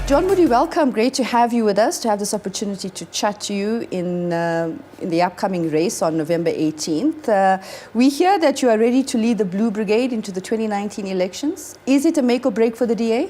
John Moodey, welcome. Great to have you with us, to have this opportunity to chat to you in the upcoming race on November 18th. We hear that you are ready to lead the Blue Brigade into the 2019 elections. Is it a make or break for the DA?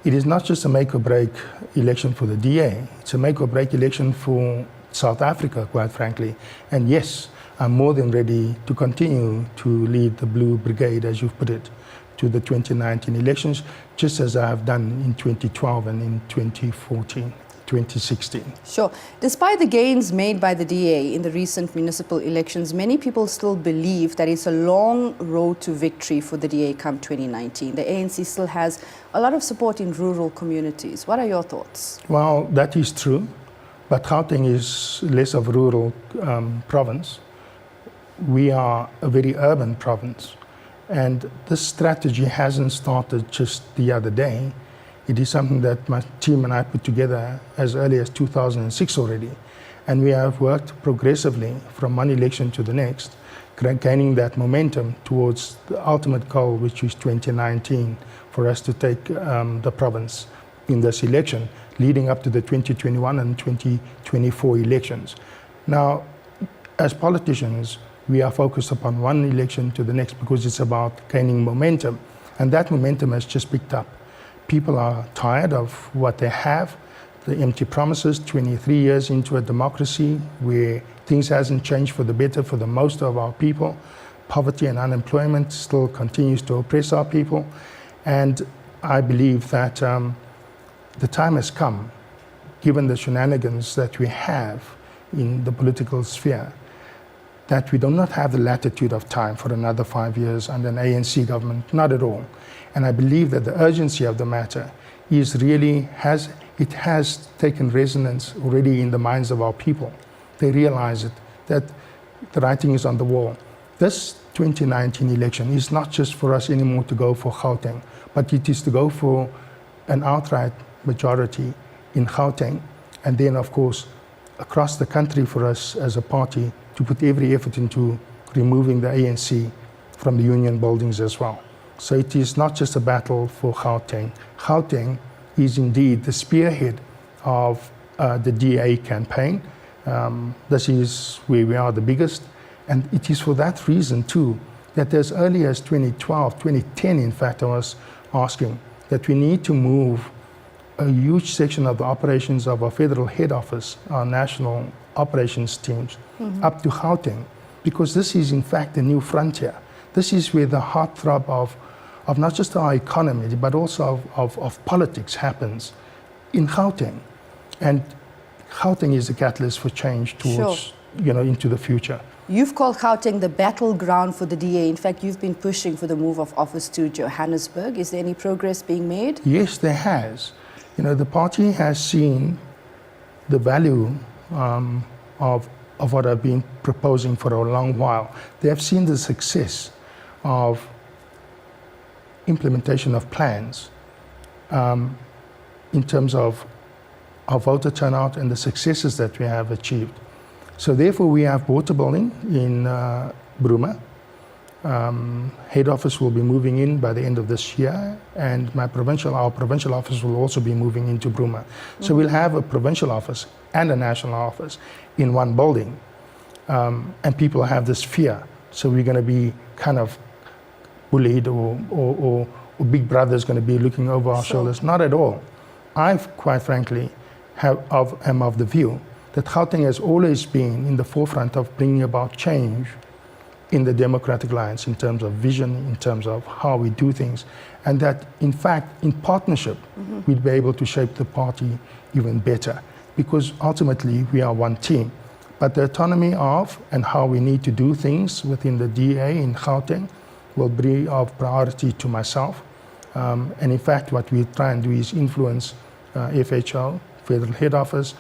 It is not just a make or break election for the DA. It's a make or break election for South Africa, quite frankly. And yes, I'm more than ready to continue to lead the Blue Brigade, as you've put it, to the 2019 elections, just as I have done in 2012 and in 2014, 2016. Sure. Despite the gains made by the DA in the recent municipal elections, many people still believe that it's a long road to victory for the DA come 2019. The ANC still has a lot of support in rural communities. What are your thoughts? Well, that is true, but Gauteng is less of a rural province. We are a very urban province. And this strategy hasn't started just the other day. It is something that my team and I put together as early as 2006 already. And we have worked progressively from one election to the next, gaining that momentum towards the ultimate goal, which is 2019, for us to take the province in this election, leading up to the 2021 and 2024 elections. Now, as politicians, we are focused upon one election to the next because it's about gaining momentum. And that momentum has just picked up. People are tired of what they have, the empty promises, 23 years into a democracy where things hasn't changed for the better for the most of our people. Poverty and unemployment still continues to oppress our people. And I believe that the time has come, given the shenanigans that we have in the political sphere, that we do not have the latitude of time for another 5 years under an ANC government, not at all. And I believe that the urgency of the matter is really has taken resonance already in the minds of our people. They realize it, that the writing is on the wall. This 2019 election is not just for us anymore to go for Gauteng, but it is to go for an outright majority in Gauteng, and then of course across the country for us as a party to put every effort into removing the ANC from the union buildings as well. So it is not just a battle for Gauteng. Gauteng is indeed the spearhead of the DA campaign. This is where we are the biggest. And it is for that reason too, that as early as 2012, 2010 in fact, I was asking that we need to move a huge section of the operations of our federal head office, our national operations teams, up to Gauteng, because this is in fact the new frontier. This is where the heartthrob of not just our economy, but also of politics happens in Gauteng. And Gauteng is the catalyst for change towards, into the future. You've called Gauteng the battleground for the DA. In fact, you've been pushing for the move of office to Johannesburg. Is there any progress being made? Yes, there has. The party has seen the value of what I've been proposing for a long while. They have seen the success of implementation of plans in terms of our voter turnout and the successes that we have achieved. So therefore we have bought a building in Bruma. Head office will be moving in by the end of this year, and our provincial office will also be moving into Bruma. So we'll have a provincial office and a national office in one building, and people have this fear. So we're going to be kind of bullied, or Big Brother's going to be looking over our shoulders. Not at all. I, quite frankly, am of the view that Gauteng has always been in the forefront of bringing about change in the democratic alliance in terms of vision, in terms of how we do things, and that in fact in partnership we'd be able to shape the party even better, because ultimately we are one team. But the autonomy of and how we need to do things within the DA in Gauteng will be of priority to myself. And in fact what we try and do is influence FHO, Federal Head Office,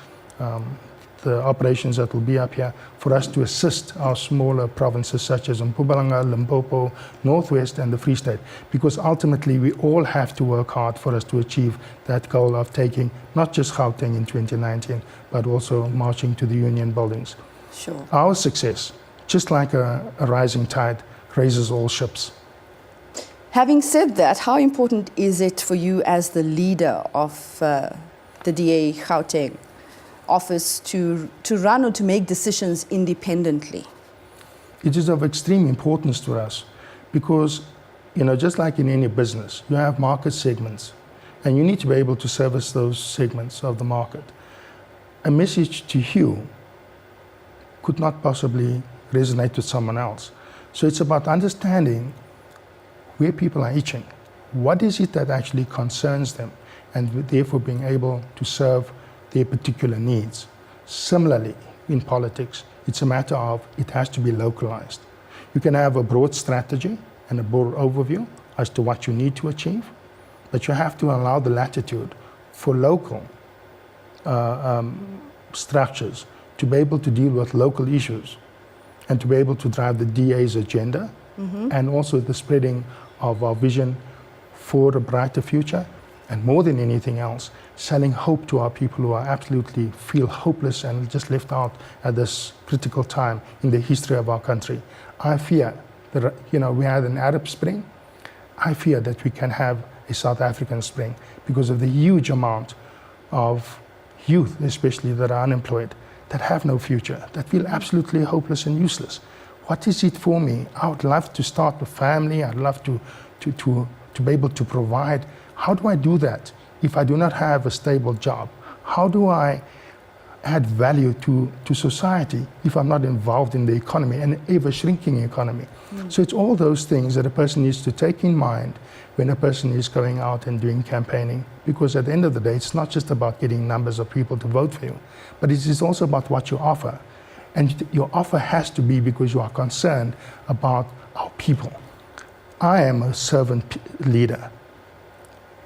the operations that will be up here, for us to assist our smaller provinces such as Mpumalanga, Limpopo, Northwest and the Free State, because ultimately we all have to work hard for us to achieve that goal of taking not just Gauteng in 2019, but also marching to the union buildings. Sure. Our success, just like a rising tide, raises all ships. Having said that, how important is it for you as the leader of the DA Gauteng office to run or to make decisions independently? It is of extreme importance to us because, just like in any business, you have market segments and you need to be able to service those segments of the market. A message to you could not possibly resonate with someone else. So it's about understanding where people are itching. What is it that actually concerns them, and therefore being able to serve their particular needs. Similarly, in politics, it's a matter of it has to be localized. You can have a broad strategy and a broad overview as to what you need to achieve, but you have to allow the latitude for local structures to be able to deal with local issues and to be able to drive the DA's agenda and also the spreading of our vision for a brighter future, and more than anything else, selling hope to our people who are absolutely feel hopeless and just left out at this critical time in the history of our country. I fear that, we had an Arab Spring. I fear that we can have a South African Spring because of the huge amount of youth, especially that are unemployed, that have no future, that feel absolutely hopeless and useless. What is it for me? I would love to start a family. I'd love to be able to provide. How do I do that if I do not have a stable job? How do I add value to society if I'm not involved in the economy, an ever-shrinking economy? So it's all those things that a person needs to take in mind when a person is going out and doing campaigning, because at the end of the day, it's not just about getting numbers of people to vote for you, but it is also about what you offer. And your offer has to be because you are concerned about our people. I am a servant leader.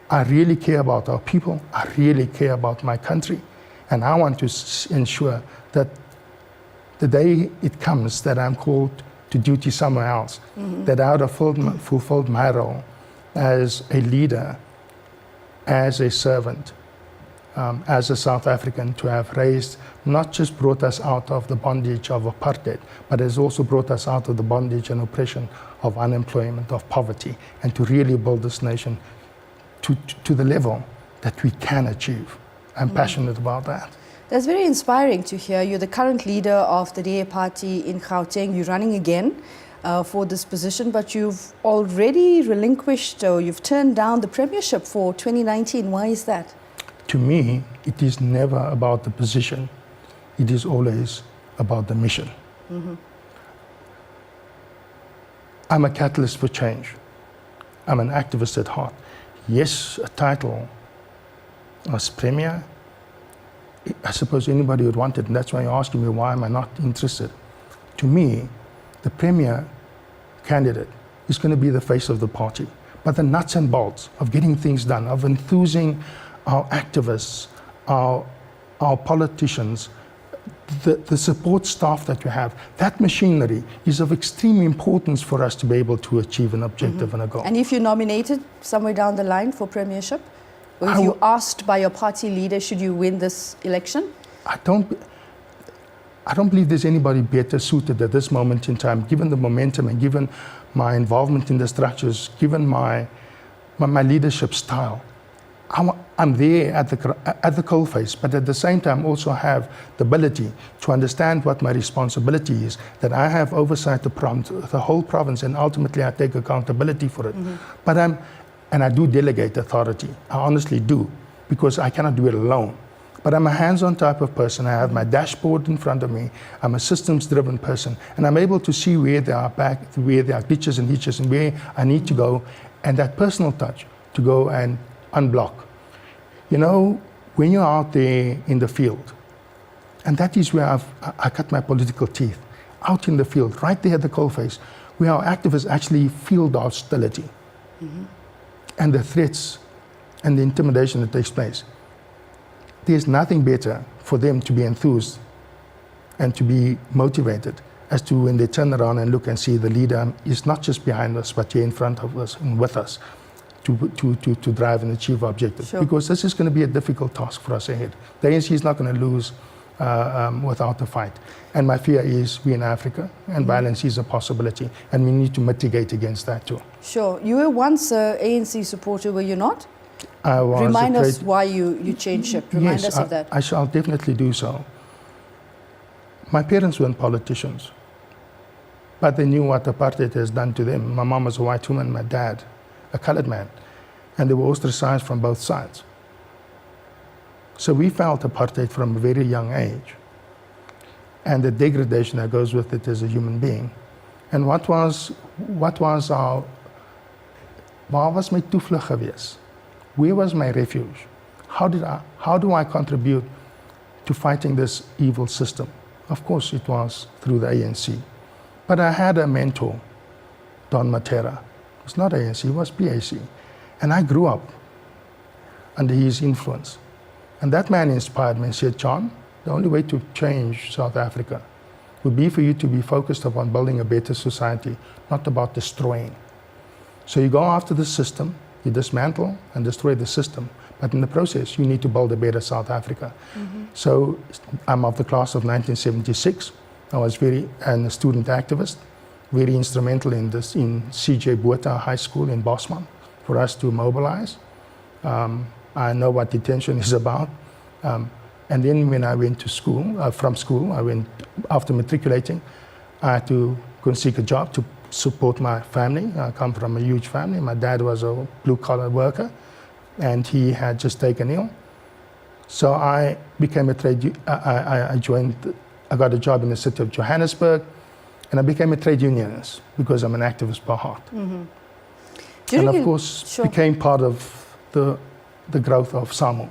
I really care about our people. I really care about my country. And I want to ensure that the day it comes that I'm called to duty somewhere else, that I would have fulfilled my role as a leader, as a servant, as a South African, to have raised, not just brought us out of the bondage of apartheid, but has also brought us out of the bondage and oppression of unemployment, of poverty, and to really build this nation to the level that we can achieve. I'm passionate about that. That's very inspiring to hear. You're the current leader of the DA party in Gauteng. You're running again for this position, but you've already relinquished, or you've turned down the Premiership for 2019. Why is that? To me, it is never about the position. It is always about the mission. I'm a catalyst for change. I'm an activist at heart. Yes, a title as Premier, I suppose anybody would want it, and that's why you're asking me why am I not interested. To me, the Premier candidate is going to be the face of the party, but the nuts and bolts of getting things done, of enthusing our activists, our politicians, the support staff that we have, that machinery is of extreme importance for us to be able to achieve an objective and a goal. And if you're nominated somewhere down the line for Premiership, or if you're asked by your party leader, should you win this election? I don't believe there's anybody better suited at this moment in time, given the momentum and given my involvement in the structures, given my leadership style. I'm there at the coalface, but at the same time also have the ability to understand what my responsibility is, that I have oversight of the whole province, and ultimately I take accountability for it. But I do delegate authority. I honestly do, because I cannot do it alone. But I'm a hands-on type of person. I have my dashboard in front of me. I'm a systems-driven person, and I'm able to see where there are glitches and hitches, and where I need to go, and that personal touch to go and unblock. When you're out there in the field, and that is where I cut my political teeth, out in the field, right there at the coalface, where our activists actually feel the hostility and the threats and the intimidation that takes place. There's nothing better for them to be enthused and to be motivated as to when they turn around and look and see the leader is not just behind us, but here in front of us and with us to drive and achieve our objectives. Sure. Because this is going to be a difficult task for us ahead. The ANC is not going to lose without a fight. And my fear is we're in Africa, and violence is a possibility, and we need to mitigate against that too. Sure. You were once an ANC supporter, were you not? I was Remind a us trade- why you changed ship. Remind us of that. I shall definitely do so. My parents weren't politicians, but they knew what apartheid has done to them. My mom was a white woman, my dad, a colored man, and they were ostracized from both sides. So we felt apartheid from a very young age, and the degradation that goes with it as a human being. And wat was our, waar was my toevlug gewees? Where was my refuge? How do I contribute to fighting this evil system? Of course, it was through the ANC. But I had a mentor, Don Matera. It was not ANC, it was PAC. And I grew up under his influence. And that man inspired me and said, John, the only way to change South Africa would be for you to be focused upon building a better society, not about destroying. So you go after the system, you dismantle and destroy the system, but in the process, you need to build a better South Africa. Mm-hmm. So I'm of the class of 1976. I was a student activist, very instrumental in this, in CJ Botha High School in Bosman, for us to mobilize. I know what detention is about. And then when I went to school, from school, I went, after matriculating, I had to go and seek a job to support my family. I come from a huge family. My dad was a blue-collar worker, and he had just taken ill. So I became a I got a job in the city of Johannesburg, and I became a trade unionist because I'm an activist by heart. Mm-hmm. And of course, became part of the growth of SAMO.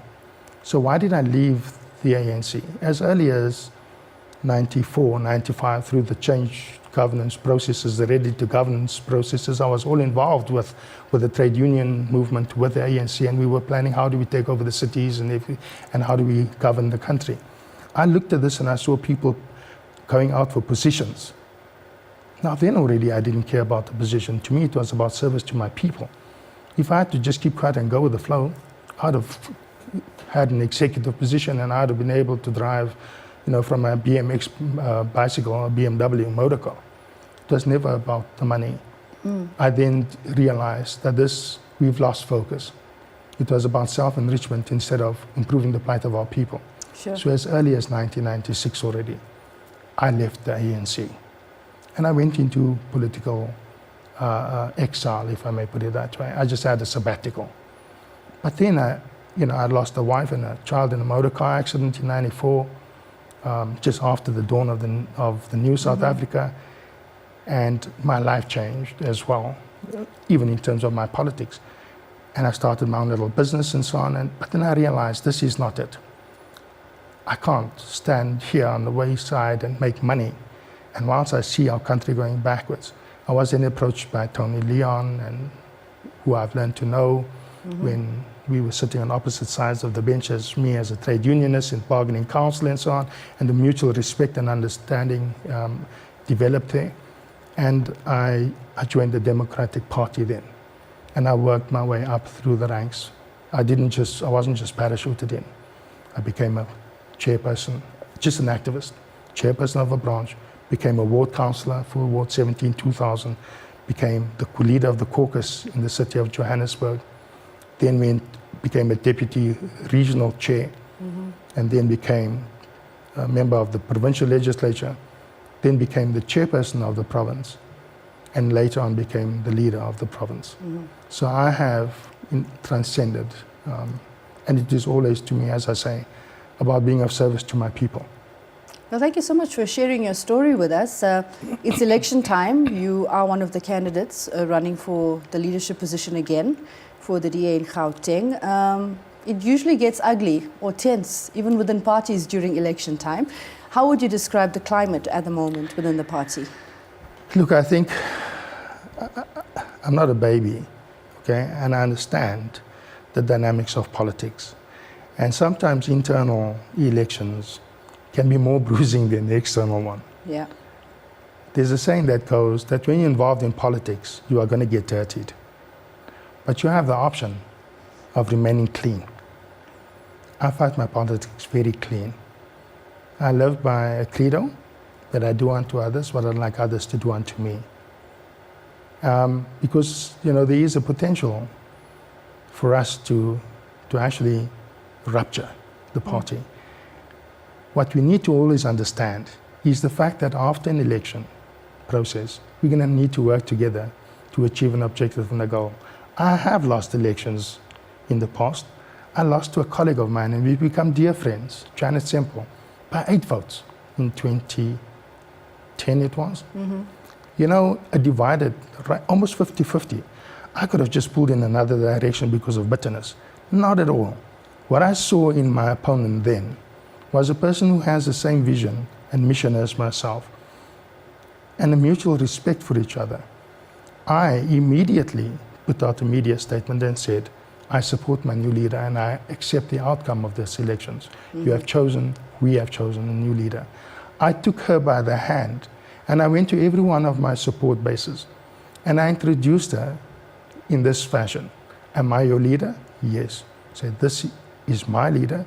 So why did I leave the ANC? As early as 94, 95, through the change governance processes, the ready-to-governance processes, I was all involved with the trade union movement, with the ANC, and we were planning how do we take over the cities and how do we govern the country. I looked at this and I saw people going out for positions. Now then already I didn't care about the position. To me it was about service to my people. If I had to just keep quiet and go with the flow, I'd have had an executive position and I'd have been able to drive, from a BMX bicycle or a BMW motor car. It was never about the money. I then realized that we've lost focus. It was about self-enrichment instead of improving the plight of our people. Sure. So as early as 1996 already, I left the ANC. And I went into political exile, if I may put it that way. I just had a sabbatical. But then I lost a wife and a child in a motor car accident in 94, just after the dawn of the new South Africa. And my life changed as well, even in terms of my politics. And I started my own little business and so on. But then I realized this is not it. I can't stand here on the wayside and make money. And whilst I see our country going backwards, I was then approached by Tony Leon, and who I've learned to know when we were sitting on opposite sides of the bench, as me as a trade unionist in bargaining council and so on, and the mutual respect and understanding developed there. And I joined the Democratic Party then. And I worked my way up through the ranks. I wasn't just parachuted in. I became a chairperson, just an activist, chairperson of a branch, became a ward councillor for Ward 17, 2000, became the leader of the caucus in the city of Johannesburg, then became a deputy regional chair, and then became a member of the provincial legislature, then became the chairperson of the province, and later on became the leader of the province. So I have transcended, and it is always to me, as I say, about being of service to my people. Well, thank you so much for sharing your story with us. It's election time. You are one of the candidates running for the leadership position again for the DA in Gauteng. It usually gets ugly or tense, even within parties during election time. How would you describe the climate at the moment within the party? Look, I think I'm not a baby, okay, and I understand the dynamics of politics. And sometimes internal elections can be more bruising than the external one. Yeah. There's a saying that goes that when you're involved in politics, you are going to get dirtied. But you have the option of remaining clean. I fight my politics very clean. I live by a credo that I do unto others what I'd like others to do unto me. Because there is a potential for us to actually rupture the party. What we need to always understand is the fact that after an election process, we're going to need to work together to achieve an objective and a goal. I have lost elections in the past. I lost to a colleague of mine, and we've become dear friends, Janet Semple, by 8 votes in 2010 it was. You know, a divided, right, almost 50-50. I could have just pulled in another direction because of bitterness. Not at all. What I saw in my opponent then was a person who has the same vision and mission as myself, and a mutual respect for each other. I immediately put out a media statement and said, I support my new leader and I accept the outcome of this elections. You have chosen, we have chosen a new leader. I took her by the hand and I went to every one of my support bases and I introduced her in this fashion. Am I your leader? Yes. I said, this is my leader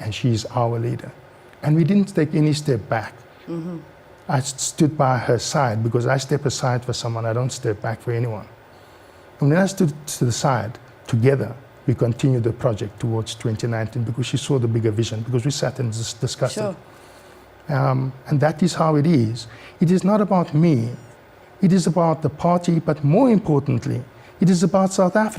and she is our leader. And we didn't take any step back. I stood by her side because I step aside for someone, I don't step back for anyone. And when I stood to the side, together, we continued the project towards 2019 because she saw the bigger vision, because we sat and discussed it. And that is how it is. It is not about me. It is about the party, but more importantly, it is about South Africa.